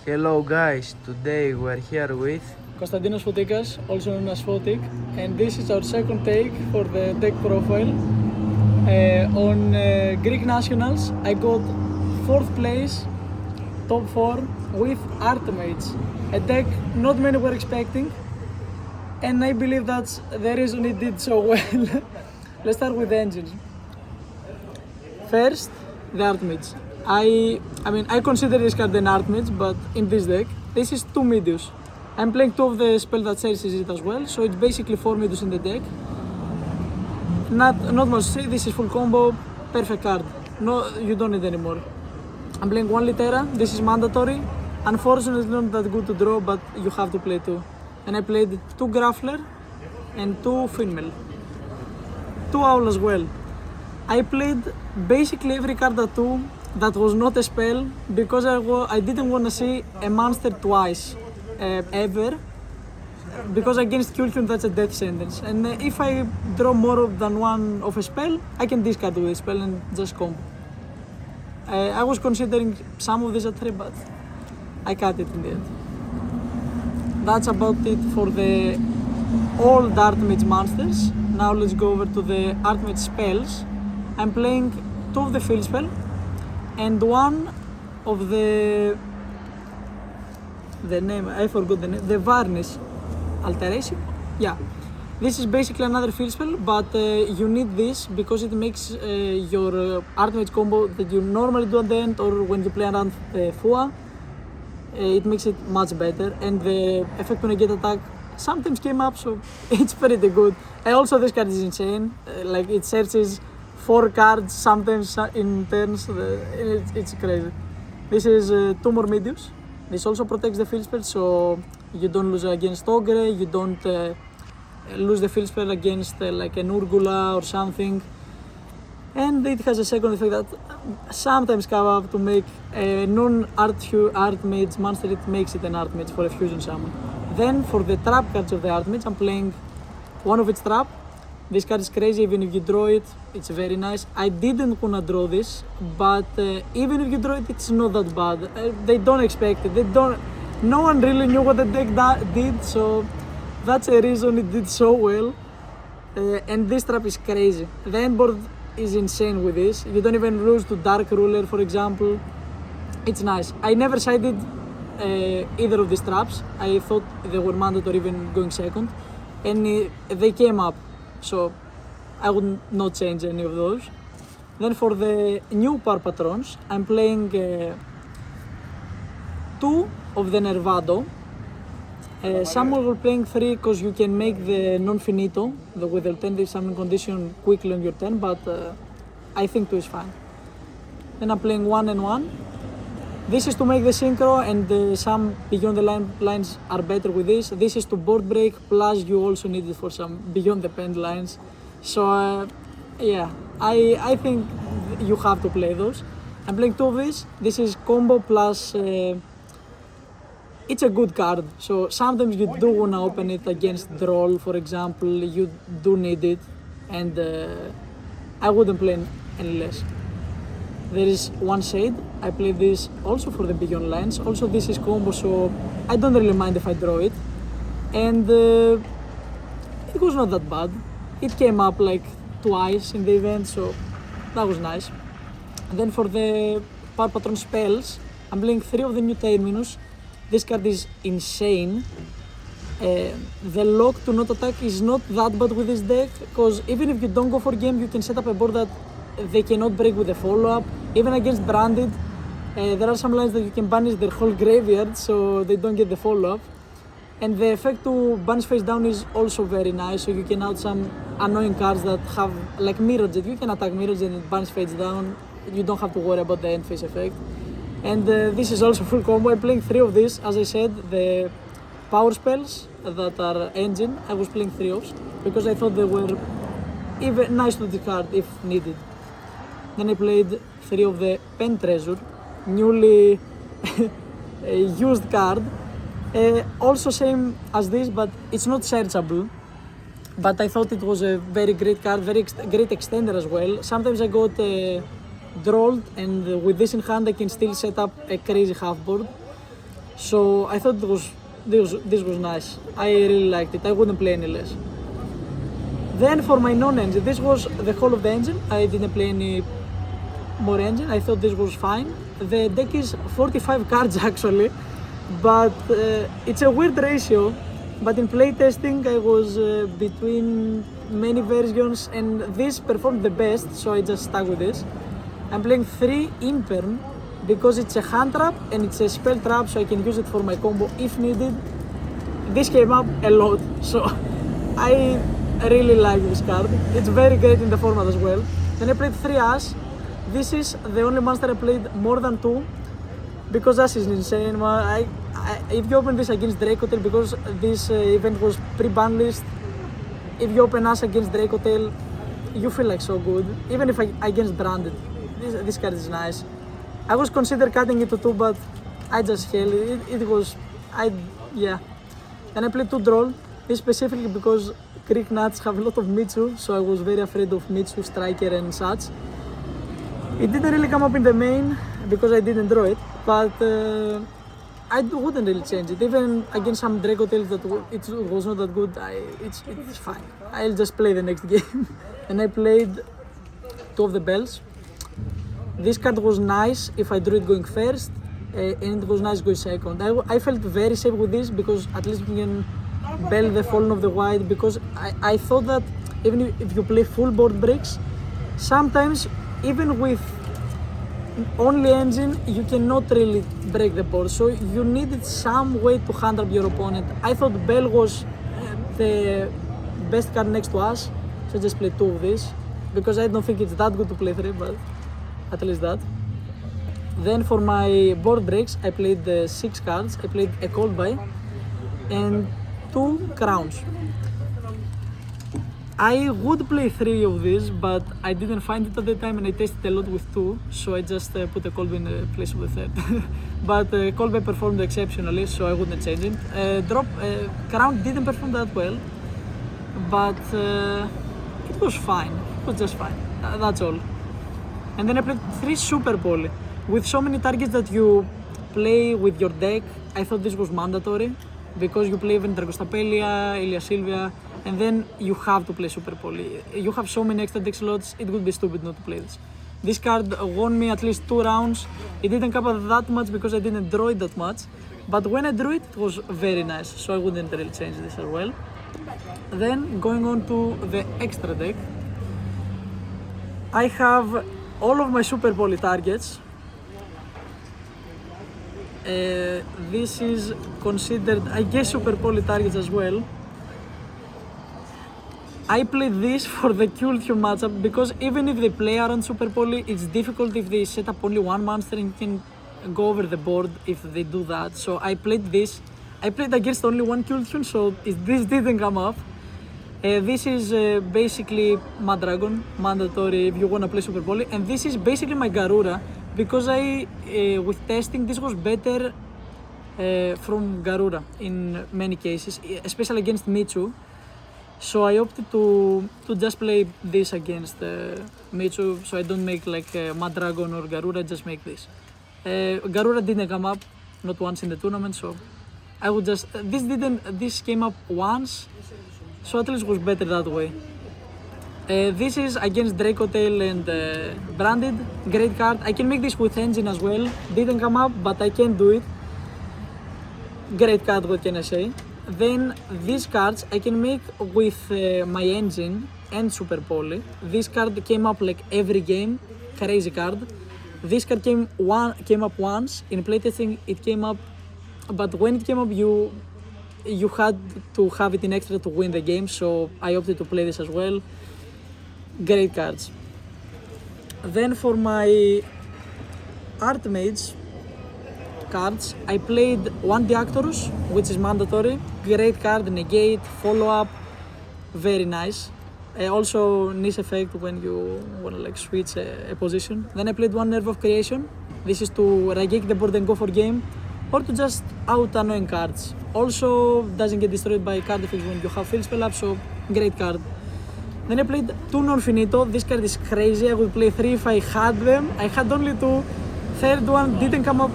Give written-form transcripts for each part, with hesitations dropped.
Hello guys, today we are here with Konstantinos Fotikas, also known as Fowtik, and this is our second take for the deck profile. On Greek Nationals, I got 4th place, top 4 with Artmages, a deck not many were expecting, and I believe that's the reason it did so well. Let's start with the engines. First, the Artmage. I consider this card an Artmage, but in this deck, this is 2 Medius. I'm playing 2 of the spell that searches it as well, so it's basically 4 Medius in the deck. Not much to say, this is full combo, perfect card. No, you don't need any more. I'm playing 1 Litera, this is mandatory. Unfortunately, it's not that good to draw, but you have to play 2. And I played 2 Graffler and 2 Finmel. 2 Owl as well. I played basically every card at 2 that was not a spell because I didn't want to see a monster twice ever, because against Kulkun that's a death sentence, and if I draw more than one of a spell I can discard with a spell and just combo. I was considering some of these at 3 but I cut it in the end. That's about it for the old Artmage monsters. Now let's go over to the Artmage spells. I'm playing 2 of the field spell and 1 of the name, I forgot the name, the Varnish Alteration. Yeah, this is basically another field spell, but you need this because it makes your Artmage combo that you normally do at the end or when you play around Fua, it makes it much better, and the effect when I get attack sometimes came up, so it's pretty good. And also this card is insane, like it searches 4 cards sometimes in turns, it's crazy. This is 2 more Medius. This also protects the field spell, so you don't lose against Ogre, you don't lose the field spell against like an Urgula or something. And it has a second effect that sometimes come up to make a non-Artmage monster, it makes it an Artmage for a fusion summon. Then for the trap cards of the Artmage, I'm playing 1 of its trap. This card is crazy, even if you draw it, it's very nice. I didn't wanna draw this, but even if you draw it, it's not that bad. They don't expect it, no one really knew what the deck did, so that's a reason it did so well. And this trap is crazy. The end board is insane with this. You don't even lose to Dark Ruler, for example. It's nice. I never sided either of these traps. I thought they were mandatory even going second, and they came up. So I would not change any of those. Then for the new Patrons, I'm playing 2 of the Nervado. Some were playing 3 because you can make the non-finito with the alternative summon condition quickly on your turn, but I think 2 is fine. Then I'm playing 1 and 1. This is to make the synchro, and some beyond the lines are better with this. This is to board break, plus you also need it for some beyond the pen lines. So yeah, I think you have to play those. I'm playing 2 of these. This is combo plus, it's a good card. So sometimes you do want to open it against Droll, for example, you do need it, and I wouldn't play any less. There is 1 Shade, I play this also for the beyond lines. Also this is combo, so I don't really mind if I draw it. And it was not that bad. It came up like twice in the event, so that was nice. And then for the Paratron spells, I'm playing 3 of the new Terminus. This card is insane. The lock to not attack is not that bad with this deck, because even if you don't go for game, you can set up a board that they cannot break with a follow-up. Even against Branded, there are some lines that you can banish their whole graveyard, so they don't get the follow-up. And the effect to banish face down is also very nice, so you can add some annoying cards that have, like Mirror Jet, you can attack Mirror Jet and banish face down, you don't have to worry about the end phase effect. And this is also full combo. I'm playing 3 of these, as I said, the power spells that are engine, I was playing 3 of, because I thought they were even nice to discard if needed. Then I played 3 of the Pen Treasure, newly used card. Also same as this, but it's not searchable. But I thought it was a very great card, very great extender as well. Sometimes I got Drolled, and with this in hand I can still set up a crazy half board. So I thought this was nice. I really liked it. I wouldn't play any less. Then for my non-engine, this was the whole of the engine. I didn't play any more engine. I thought this was fine. The deck is 45 cards actually, but it's a weird ratio. But in playtesting, I was between many versions, and this performed the best, so I just stuck with this. I'm playing 3 Imperm because it's a hand trap and it's a spell trap, so I can use it for my combo if needed. This came up a lot, so I really like this card. It's very great in the format as well. Then I played 3 Ash. This is the only monster I played more than 2 because Ash is insane. If you open this against Dracotail, because this event was pre-ban list, if you open Ash against Dracotail, you feel like so good. Even if against Branded, this card is nice. I was considered cutting it to 2, but I just held it. Yeah. Then I played 2 Droll. This specifically because Greek Nuts have a lot of Mitsu, so I was very afraid of Mitsu, Striker and such. It didn't really come up in the main because I didn't draw it, but I wouldn't really change it. Even against some Dracotails that it was not that good, it's fine. I'll just play the next game. And I played 2 of the Bells. This card was nice if I drew it going first, and it was nice going second. I felt very safe with this because at least we can Bell the Fallen of the White, because I thought that even if you play full board breaks, sometimes even with only engine you cannot really break the board, so you needed some way to hand up your opponent. I thought Bell was the best card next to us, so I just played 2 of this because I don't think it's that good to play 3, but at least that. Then for my board breaks, I played the 6 cards. I played a Cold Buy and 2 Crowns. I would play 3 of these, but I didn't find it at the time and I tested a lot with 2, so I just put a Cold Buy in the place of the 3rd. But Cold Buy performed exceptionally, so I wouldn't change it. Crown didn't perform that well, but it was fine. It was just fine. That's all. And then I played 3 Super Poly. With so many targets that you play with your deck, I thought this was mandatory because you play even Dragostapelia, Ilia Sylvia, and then you have to play Super Poly. You have so many extra deck slots, it would be stupid not to play this. This card won me at least 2 rounds. It didn't come up that much because I didn't draw it that much, but when I drew it, it was very nice, so I wouldn't really change this as well. Then going on to the extra deck, I have all of my Super Poly targets. This is considered, I guess, Super Poly targets as well. I played this for the Culture matchup because even if they play around Super Poly, it's difficult if they set up only 1 monster and you can go over the board if they do that. So I played this. I played against only 1 Culture, so this didn't come up. This is basically Madragon, mandatory if you want to play Super Poly, and this is basically my Garura because with testing this was better from Garura in many cases, especially against Mitsu. So I opted to just play this against Mitsu, so I don't make like Madragon or Garura, just make this. Garura didn't come up, not once in the tournament, so I would just, this came up once, so at least it was better that way. This is against Dracotail and Branded, great card. I can make this with engine as well, didn't come up, but I can do it. Great card, what can I say? Then these cards I can make with my engine and Super Poly. This card came up like every game, crazy card. This card came up once, in playtesting it came up, but when it came up you had to have it in extra to win the game, so I opted to play this as well. Great cards. Then for my Artmage cards, I played 1 Deactorus, which is mandatory. Great card, negate, follow up, very nice. Also nice effect when you want to like switch a position. Then I played 1 Nerve of Creation. This is to regate the board and go for game, or to just out annoying cards. Also doesn't get destroyed by card effects when you have field spell up, so great card. Then I played 2 Non-Finito. This card is crazy. I would play 3 if I had them. I had only 2. Third one didn't come up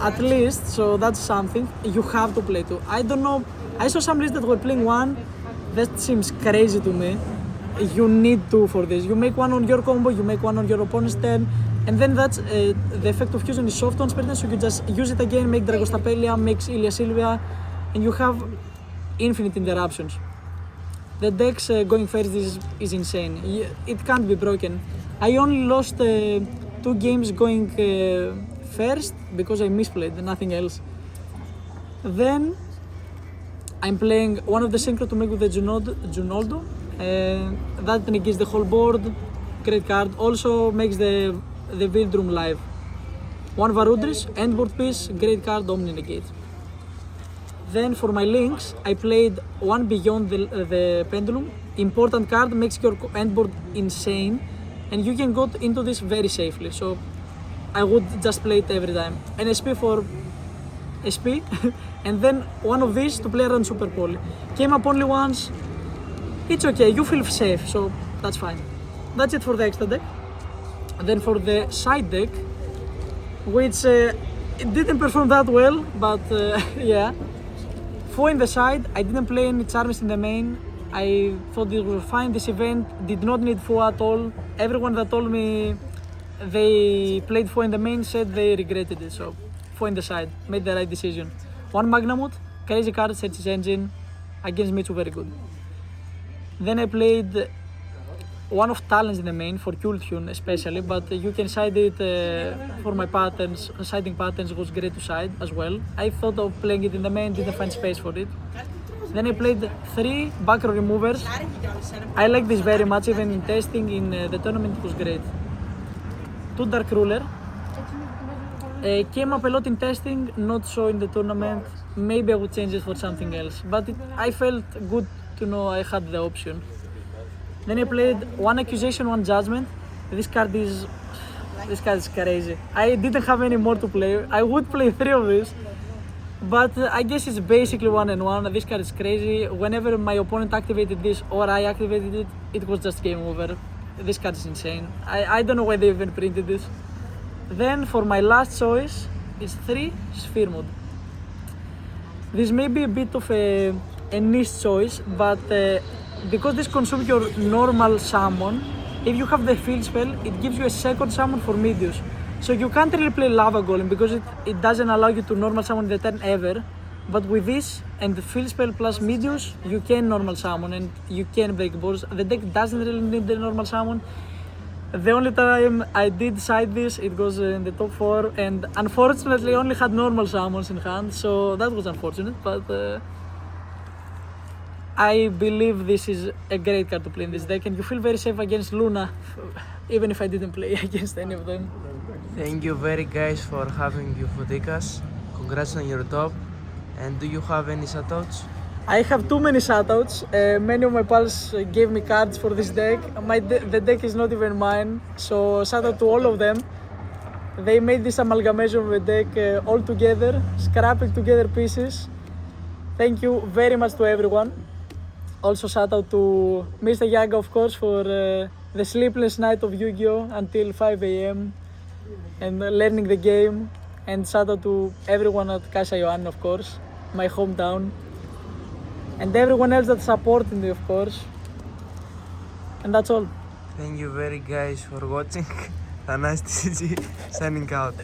at least, so that's something you have to play to. I don't know, I saw some lists that were playing one, that seems crazy to me. You need two for this. You make one on your combo, you make one on your opponent's turn, and then that's the effect of fusion is soft on spell, so you just use it again, make Dragostapelia, makes Ilia Sylvia, and you have infinite interruptions. The deck's going first is insane. It can't be broken. I only lost 2 games going first because I misplayed, nothing else. Then I'm playing one of the synchro to make with the Junoldo. That negates the whole board. Great card. Also makes the Wildroom live. 1 Varudris, endboard piece, great card, Omni negate. Then for my links, I played 1 Beyond the Pendulum. Important card, makes your endboard insane, and you can go into this very safely. So I would just play it every time. An SP for SP, and then one of these to play around Super Poly. Came up only once. It's okay, you feel safe, so that's fine. That's it for the extra deck. And then for the side deck, which it didn't perform that well, but yeah. 4 in the side, I didn't play any Charms in the main. I thought it was fine. This event did not need 4 at all. Everyone that told me they played 4 in the main said they regretted it, so 4 in the side, made the right decision. 1 Magnamut, crazy card, Search Engine, against Mitsu, very good. Then I played 1 of Talents in the main for Kulthune especially, but you can side it for my patterns. Siding patterns was great to side as well. I thought of playing it in the main, didn't find space for it. Then I played 3 back row removers. I like this very much, even in testing in the tournament it was great. 2 Dark Ruler. Came up a lot in testing, not so in the tournament. Maybe I would change it for something else, but I felt good to know I had the option. Then I played 1 Accusation, 1 Judgment. This card is crazy. I didn't have any more to play. I would play 3 of these, but I guess it's basically 1 and 1. This card is crazy. Whenever my opponent activated this or I activated it, it was just game over. This card is insane. I don't know why they even printed this. Then for my last choice, it's 3 Sphere Mode. This may be a bit of a niche choice, but because this consumes your normal summon, if you have the field spell, it gives you a second summon for Medius. So you can't really play Lava Golem because it doesn't allow you to normal summon the turn ever. But with this and the field spell plus Medius, you can normal summon and you can break boards. The deck doesn't really need the normal summon. The only time I did side this, it was in the top 4, and unfortunately only had normal summons in hand, so that was unfortunate, but I believe this is a great card to play in this deck, and you feel very safe against Luna, even if I didn't play against any of them. Thank you very guys for having you, Fowtikas. Congrats on your top. And do you have any shoutouts? I have too many shoutouts. Many of my pals gave me cards for this deck. The deck is not even mine, so shout out to all of them. They made this amalgamation of the deck all together, scrapping together pieces. Thank you very much to everyone. Also shout out to Mr. Yaga, of course, for the sleepless night of Yu-Gi-Oh! Until 5 AM and learning the game. And shout out to everyone at Casa Ioanni, of course, my hometown. And everyone else that supported me, of course. And that's all. Thank you very guys for watching. Thanasti signing out.